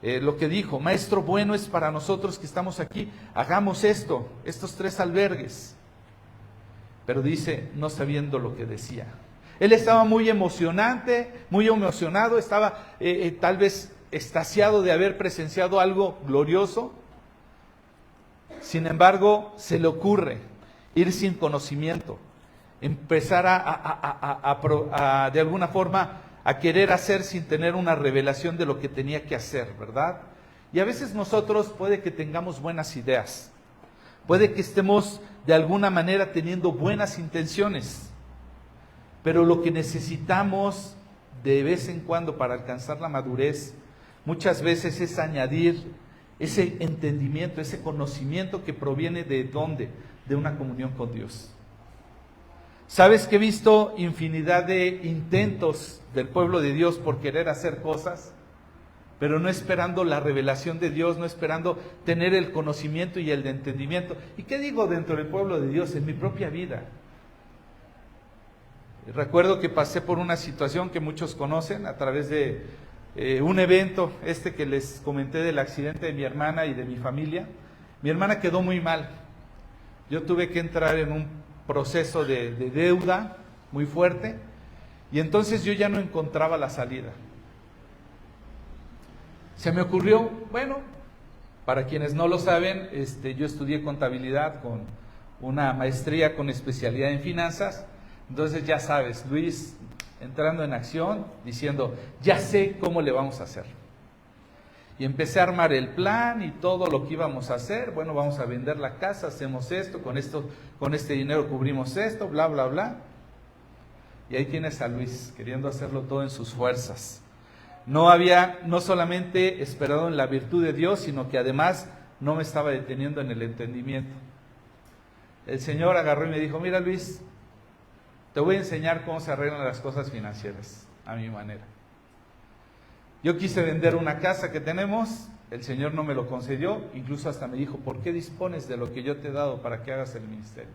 lo que dijo: Maestro, bueno es para nosotros que estamos aquí, hagamos esto, estos 3 albergues. Pero dice, no sabiendo lo que decía. Él estaba muy emocionado, estaba tal vez extasiado de haber presenciado algo glorioso. Sin embargo, se le ocurre ir sin conocimiento, empezar de alguna forma a querer hacer sin tener una revelación de lo que tenía que hacer, ¿verdad? Y a veces nosotros puede que tengamos buenas ideas, puede que estemos de alguna manera teniendo buenas intenciones, pero lo que necesitamos de vez en cuando para alcanzar la madurez, muchas veces es añadir ese entendimiento, ese conocimiento que proviene ¿de dónde? De una comunión con Dios. ¿Sabes que he visto infinidad de intentos del pueblo de Dios por querer hacer cosas, pero no esperando la revelación de Dios, no esperando tener el conocimiento y el entendimiento? ¿Y qué digo dentro del pueblo de Dios? En mi propia vida. Recuerdo que pasé por una situación que muchos conocen a través de un evento, que les comenté del accidente de mi hermana y de mi familia. Mi hermana quedó muy mal. Yo tuve que entrar en un proceso de deuda muy fuerte y entonces yo ya no encontraba la salida. Se me ocurrió, bueno, para quienes no lo saben, yo estudié contabilidad con una maestría con especialidad en finanzas. Entonces ya sabes, Luis entrando en acción, diciendo, ya sé cómo le vamos a hacer. Y empecé a armar el plan y todo lo que íbamos a hacer. Bueno, vamos a vender la casa, hacemos esto, con este dinero cubrimos esto, bla, bla, bla. Y ahí tienes a Luis, queriendo hacerlo todo en sus fuerzas. No solamente esperado en la virtud de Dios, sino que además no me estaba deteniendo en el entendimiento. El Señor agarró y me dijo, mira Luis, te voy a enseñar cómo se arreglan las cosas financieras, a mi manera. Yo quise vender una casa que tenemos, el Señor no me lo concedió, incluso hasta me dijo, ¿por qué dispones de lo que yo te he dado para que hagas el ministerio?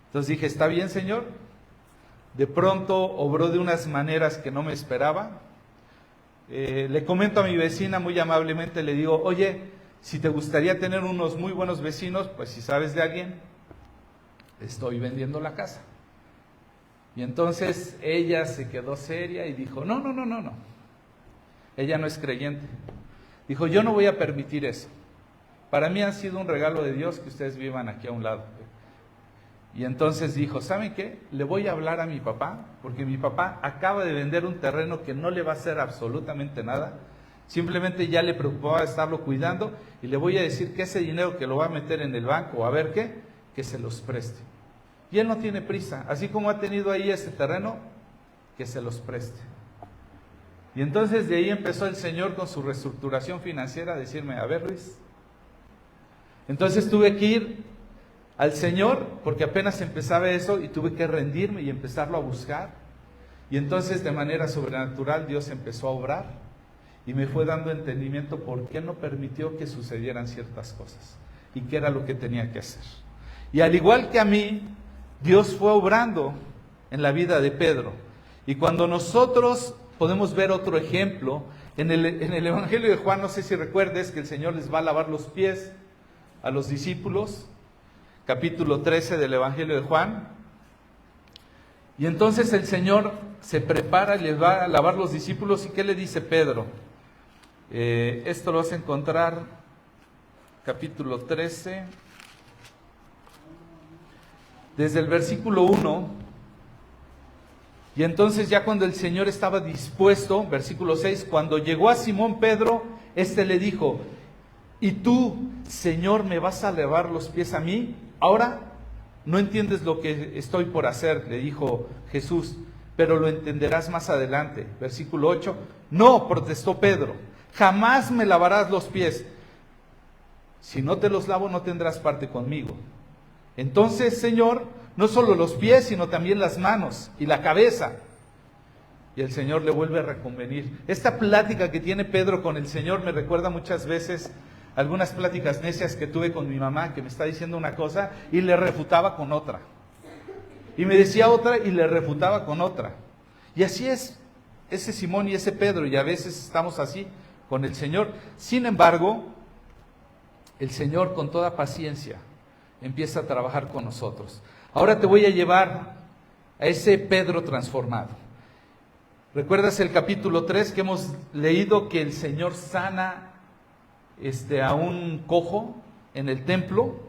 Entonces dije, está bien, Señor. De pronto obró de unas maneras que no me esperaba. Le comento a mi vecina muy amablemente, le digo, oye, si te gustaría tener unos muy buenos vecinos, pues si sabes de alguien, estoy vendiendo la casa. Y entonces ella se quedó seria y dijo, no. Ella no es creyente. Dijo, yo no voy a permitir eso. Para mí ha sido un regalo de Dios que ustedes vivan aquí a un lado. Y entonces dijo, ¿saben qué? Le voy a hablar a mi papá, porque mi papá acaba de vender un terreno que no le va a hacer absolutamente nada. Simplemente ya le preocupaba estarlo cuidando y le voy a decir que ese dinero que lo va a meter en el banco, a ver qué, que se los preste. Y él no tiene prisa, así como ha tenido ahí ese terreno, que se los preste. Y entonces de ahí empezó el Señor con su reestructuración financiera a decirme, a ver Luis. Entonces tuve que ir al Señor, porque apenas empezaba eso y tuve que rendirme y empezarlo a buscar. Y entonces de manera sobrenatural Dios empezó a obrar y me fue dando entendimiento por qué no permitió que sucedieran ciertas cosas y qué era lo que tenía que hacer. Y al igual que a mí, Dios fue obrando en la vida de Pedro. Y cuando nosotros podemos ver otro ejemplo, en el Evangelio de Juan, no sé si recuerdes que el Señor les va a lavar los pies a los discípulos, capítulo 13 del Evangelio de Juan. Y entonces el Señor se prepara y les va a lavar los discípulos. ¿Y qué le dice Pedro? Esto lo vas a encontrar, capítulo 13, desde el versículo 1. Y entonces ya cuando el Señor estaba dispuesto, versículo 6, cuando llegó a Simón Pedro, éste le dijo: ¿y tú, Señor, me vas a lavar los pies a mí? Ahora no entiendes lo que estoy por hacer, le dijo Jesús, pero lo entenderás más adelante. Versículo 8, no, protestó Pedro, jamás me lavarás los pies. Si no te los lavo, no tendrás parte conmigo. Entonces, Señor, no solo los pies, sino también las manos y la cabeza. Y el Señor le vuelve a reconvenir. Esta plática que tiene Pedro con el Señor me recuerda muchas veces algunas pláticas necias que tuve con mi mamá, que me está diciendo una cosa y le refutaba con otra. Y me decía otra y le refutaba con otra. Y así es ese Simón y ese Pedro, y a veces estamos así con el Señor. Sin embargo, el Señor con toda paciencia empieza a trabajar con nosotros. Ahora te voy a llevar a ese Pedro transformado. ¿Recuerdas el capítulo 3 que hemos leído que el Señor sana a un cojo en el templo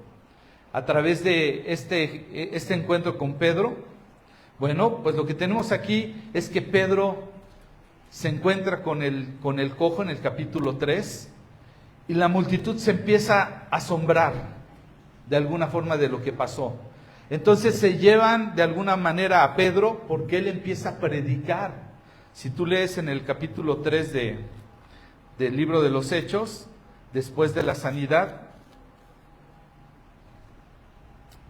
a través de este encuentro con Pedro? Bueno, pues lo que tenemos aquí es que Pedro se encuentra con el cojo en el capítulo 3 y la multitud se empieza a asombrar de alguna forma de lo que pasó. Entonces se llevan de alguna manera a Pedro porque él empieza a predicar. Si tú lees en el capítulo 3 del libro de los Hechos, después de la sanidad,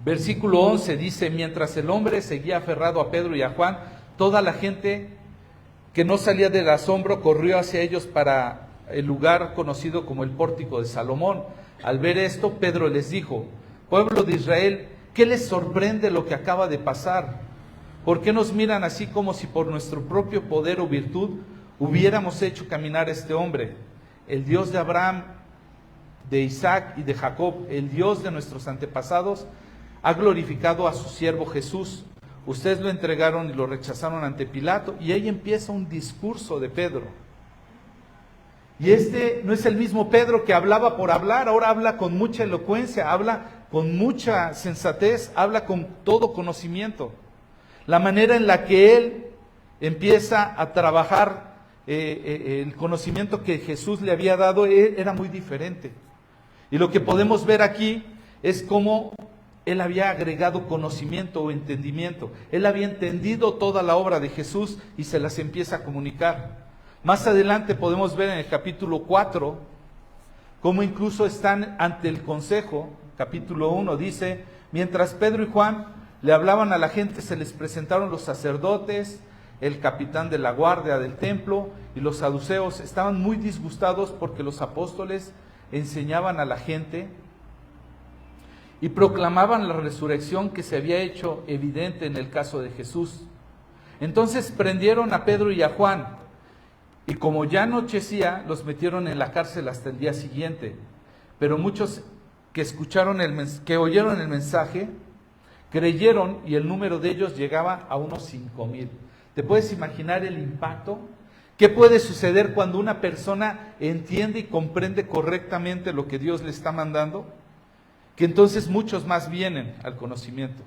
versículo 11 dice: mientras el hombre seguía aferrado a Pedro y a Juan, toda la gente que no salía del asombro corrió hacia ellos para el lugar conocido como el pórtico de Salomón. Al ver esto, Pedro les dijo: pueblo de Israel, ¿qué les sorprende lo que acaba de pasar? ¿Por qué nos miran así como si por nuestro propio poder o virtud hubiéramos hecho caminar a este hombre? El Dios de Abraham, de Isaac y de Jacob, el Dios de nuestros antepasados, ha glorificado a su siervo Jesús. Ustedes lo entregaron y lo rechazaron ante Pilato. Y ahí empieza un discurso de Pedro. Y este no es el mismo Pedro que hablaba por hablar, ahora habla con mucha elocuencia, habla con mucha sensatez, habla con todo conocimiento. La manera en la que él empieza a trabajar el conocimiento que Jesús le había dado era muy diferente. Y lo que podemos ver aquí es cómo él había agregado conocimiento o entendimiento. Él había entendido toda la obra de Jesús y se las empieza a comunicar. Más adelante podemos ver en el capítulo 4 cómo incluso están ante el consejo. Capítulo 1 dice: mientras Pedro y Juan le hablaban a la gente, se les presentaron los sacerdotes, el capitán de la guardia del templo y los saduceos. Estaban muy disgustados porque los apóstoles enseñaban a la gente y proclamaban la resurrección que se había hecho evidente en el caso de Jesús. Entonces prendieron a Pedro y a Juan, y como ya anochecía, los metieron en la cárcel hasta el día siguiente. Pero muchos que oyeron el mensaje, creyeron, y el número de ellos llegaba a unos 5,000. ¿Te puedes imaginar el impacto? ¿Qué puede suceder cuando una persona entiende y comprende correctamente lo que Dios le está mandando? Que entonces muchos más vienen al conocimiento.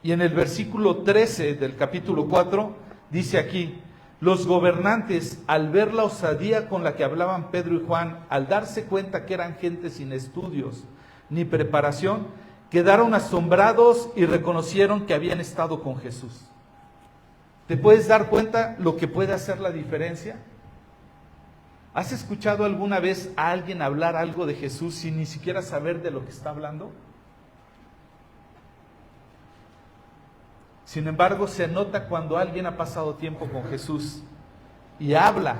Y en el versículo 13 del capítulo 4 dice aquí: los gobernantes, al ver la osadía con la que hablaban Pedro y Juan, al darse cuenta que eran gente sin estudios ni preparación, quedaron asombrados y reconocieron que habían estado con Jesús. ¿Te puedes dar cuenta lo que puede hacer la diferencia? ¿Has escuchado alguna vez a alguien hablar algo de Jesús sin ni siquiera saber de lo que está hablando? Sin embargo, se nota cuando alguien ha pasado tiempo con Jesús y habla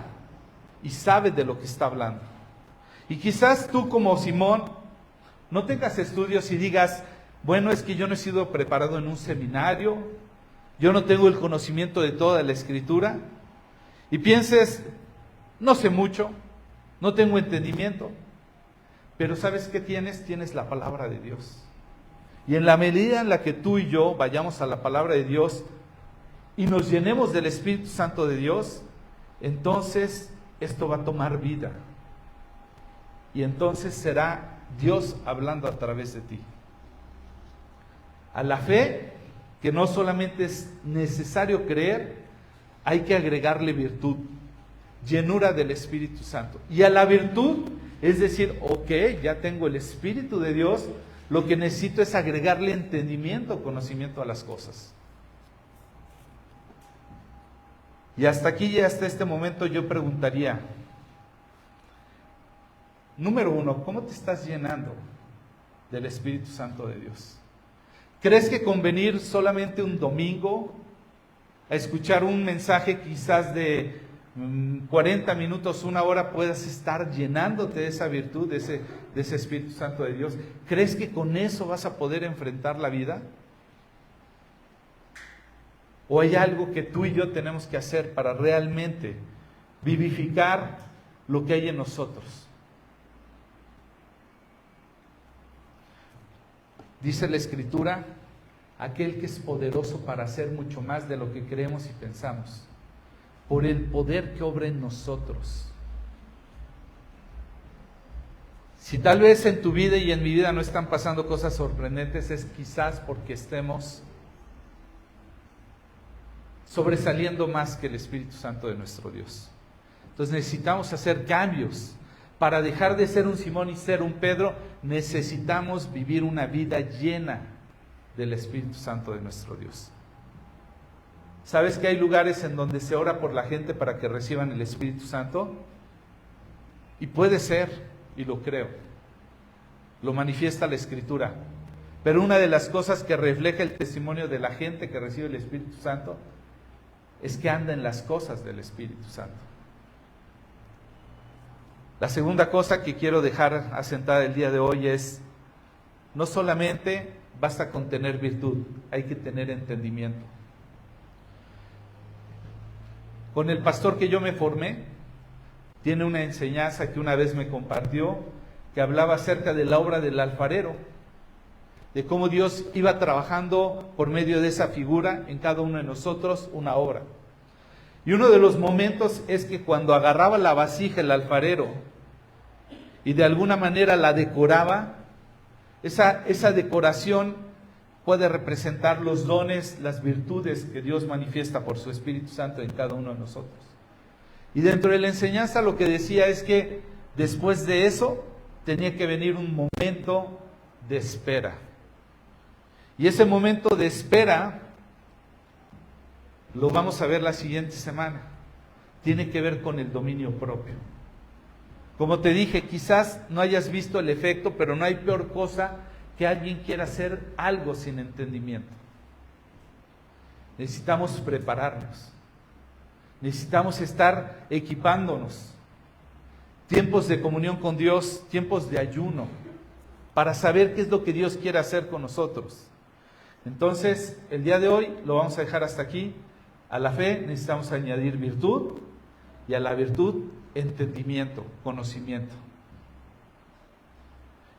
y sabe de lo que está hablando. Y quizás tú, como Simón, no tengas estudios y digas, bueno, es que yo no he sido preparado en un seminario, yo no tengo el conocimiento de toda la Escritura, y pienses, no sé mucho, no tengo entendimiento, pero ¿sabes qué tienes? Tienes la palabra de Dios. Y en la medida en la que tú y yo vayamos a la palabra de Dios y nos llenemos del Espíritu Santo de Dios, entonces esto va a tomar vida. Y entonces será Dios hablando a través de ti. A la fe, que no solamente es necesario creer, hay que agregarle virtud, llenura del Espíritu Santo. Y a la virtud, es decir, ok, ya tengo el Espíritu de Dios, lo que necesito es agregarle entendimiento, conocimiento a las cosas. Y hasta aquí y hasta este momento yo preguntaría, número 1, ¿cómo te estás llenando del Espíritu Santo de Dios? ¿Crees que con venir solamente un domingo a escuchar un mensaje quizás de 40 minutos, 1 hora, puedas estar llenándote de esa virtud, de ese Espíritu Santo de Dios? ¿Crees que con eso vas a poder enfrentar la vida? ¿O hay algo que tú y yo tenemos que hacer para realmente vivificar lo que hay en nosotros? Dice la Escritura, aquel que es poderoso para hacer mucho más de lo que creemos y pensamos, por el poder que obra en nosotros. Si tal vez en tu vida y en mi vida no están pasando cosas sorprendentes, es quizás porque estemos sobresaliendo más que el Espíritu Santo de nuestro Dios. Entonces necesitamos hacer cambios. Para dejar de ser un Simón y ser un Pedro, necesitamos vivir una vida llena del Espíritu Santo de nuestro Dios. ¿Sabes que hay lugares en donde se ora por la gente para que reciban el Espíritu Santo? Y puede ser, y lo creo, lo manifiesta la Escritura. Pero una de las cosas que refleja el testimonio de la gente que recibe el Espíritu Santo es que anda en las cosas del Espíritu Santo. La segunda cosa que quiero dejar asentada el día de hoy es, no solamente basta con tener virtud, hay que tener entendimiento. Con el pastor que yo me formé, tiene una enseñanza que una vez me compartió, que hablaba acerca de la obra del alfarero, de cómo Dios iba trabajando por medio de esa figura en cada uno de nosotros una obra. Y uno de los momentos es que cuando agarraba la vasija el alfarero y de alguna manera la decoraba, esa decoración puede representar los dones, las virtudes que Dios manifiesta por su Espíritu Santo en cada uno de nosotros. Y dentro de la enseñanza lo que decía es que después de eso tenía que venir un momento de espera. Y ese momento de espera lo vamos a ver la siguiente semana. Tiene que ver con el dominio propio. Como te dije, quizás no hayas visto el efecto, pero no hay peor cosa que alguien quiera hacer algo sin entendimiento. Necesitamos prepararnos. Necesitamos estar equipándonos. Tiempos de comunión con Dios, tiempos de ayuno, para saber qué es lo que Dios quiere hacer con nosotros. Entonces, el día de hoy lo vamos a dejar hasta aquí. A la fe necesitamos añadir virtud y a la virtud entendimiento, conocimiento.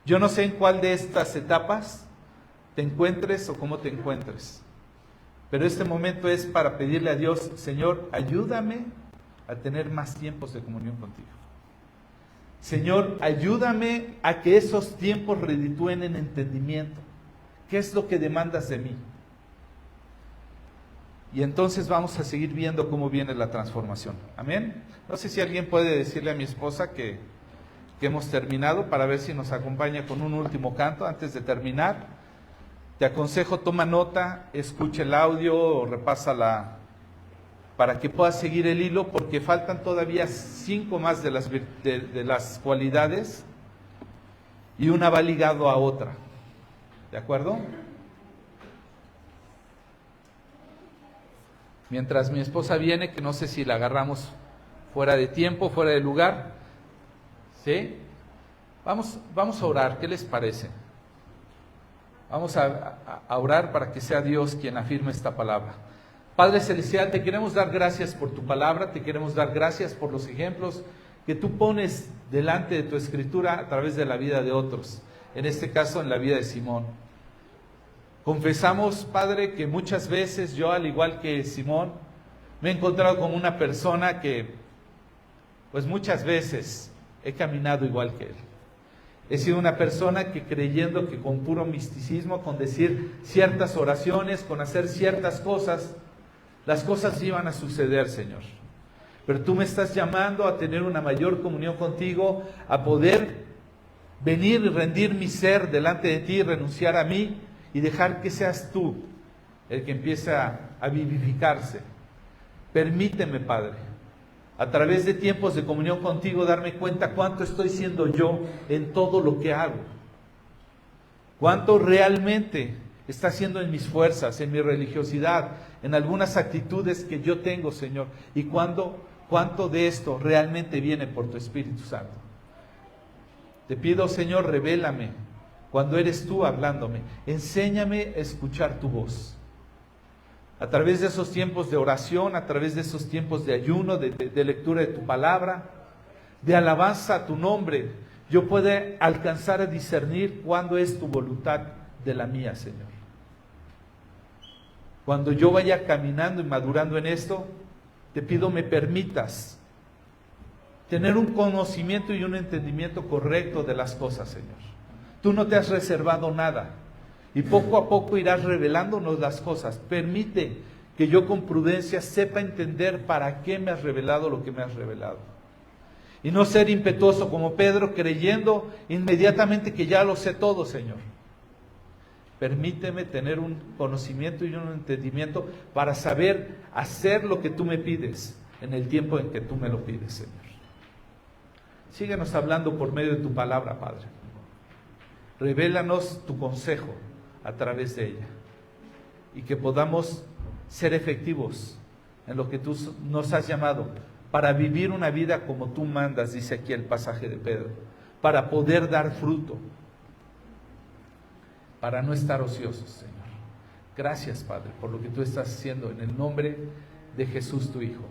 Yo no sé en cuál de estas etapas te encuentres o cómo te encuentres, pero este momento es para pedirle a Dios, Señor, ayúdame a tener más tiempos de comunión contigo. Señor, ayúdame a que esos tiempos reditúen en entendimiento. ¿Qué es lo que demandas de mí? Y entonces vamos a seguir viendo cómo viene la transformación. Amén. No sé si alguien puede decirle a mi esposa que hemos terminado, para ver si nos acompaña con un último canto antes de terminar. Te aconsejo, toma nota, escucha el audio o repasa para que puedas seguir el hilo, porque faltan todavía 5 más de las cualidades y una va ligado a otra. ¿De acuerdo? Mientras mi esposa viene, que no sé si la agarramos fuera de tiempo, fuera de lugar. ¿Sí? Vamos a orar, ¿qué les parece? Vamos a orar para que sea Dios quien afirme esta palabra. Padre Celestial, te queremos dar gracias por tu palabra, te queremos dar gracias por los ejemplos que tú pones delante de tu escritura a través de la vida de otros, en este caso en la vida de Simón. Confesamos, Padre, que muchas veces yo, al igual que Simón, me he encontrado como una persona que, pues muchas veces he caminado igual que él. He sido una persona que, creyendo que con puro misticismo, con decir ciertas oraciones, con hacer ciertas cosas, las cosas iban a suceder, Señor. Pero tú me estás llamando a tener una mayor comunión contigo, a poder venir y rendir mi ser delante de ti, renunciar a mí y dejar que seas tú el que empiece a vivificarse. Permíteme, Padre, a través de tiempos de comunión contigo, darme cuenta cuánto estoy siendo yo en todo lo que hago. Cuánto realmente está haciendo en mis fuerzas, en mi religiosidad, en algunas actitudes que yo tengo, Señor. Y cuánto de esto realmente viene por tu Espíritu Santo. Te pido, Señor, revélame cuando eres tú hablándome. Enséñame a escuchar tu voz. A través de esos tiempos de oración, a través de esos tiempos de ayuno, de lectura de tu palabra, de alabanza a tu nombre, yo puedo alcanzar a discernir cuándo es tu voluntad de la mía, Señor. Cuando yo vaya caminando y madurando en esto, te pido me permitas tener un conocimiento y un entendimiento correcto de las cosas, Señor. Tú no te has reservado nada. Y poco a poco irás revelándonos las cosas. Permite que yo con prudencia sepa entender para qué me has revelado lo que me has revelado. Y no ser impetuoso como Pedro, creyendo inmediatamente que ya lo sé todo, Señor. Permíteme tener un conocimiento y un entendimiento para saber hacer lo que tú me pides en el tiempo en que tú me lo pides, Señor. Síguenos hablando por medio de tu palabra, Padre. Revélanos tu consejo a través de ella y que podamos ser efectivos en lo que tú nos has llamado para vivir una vida como tú mandas, dice aquí el pasaje de Pedro, para poder dar fruto, para no estar ociosos, Señor. Gracias, Padre, por lo que tú estás haciendo en el nombre de Jesús, tu Hijo.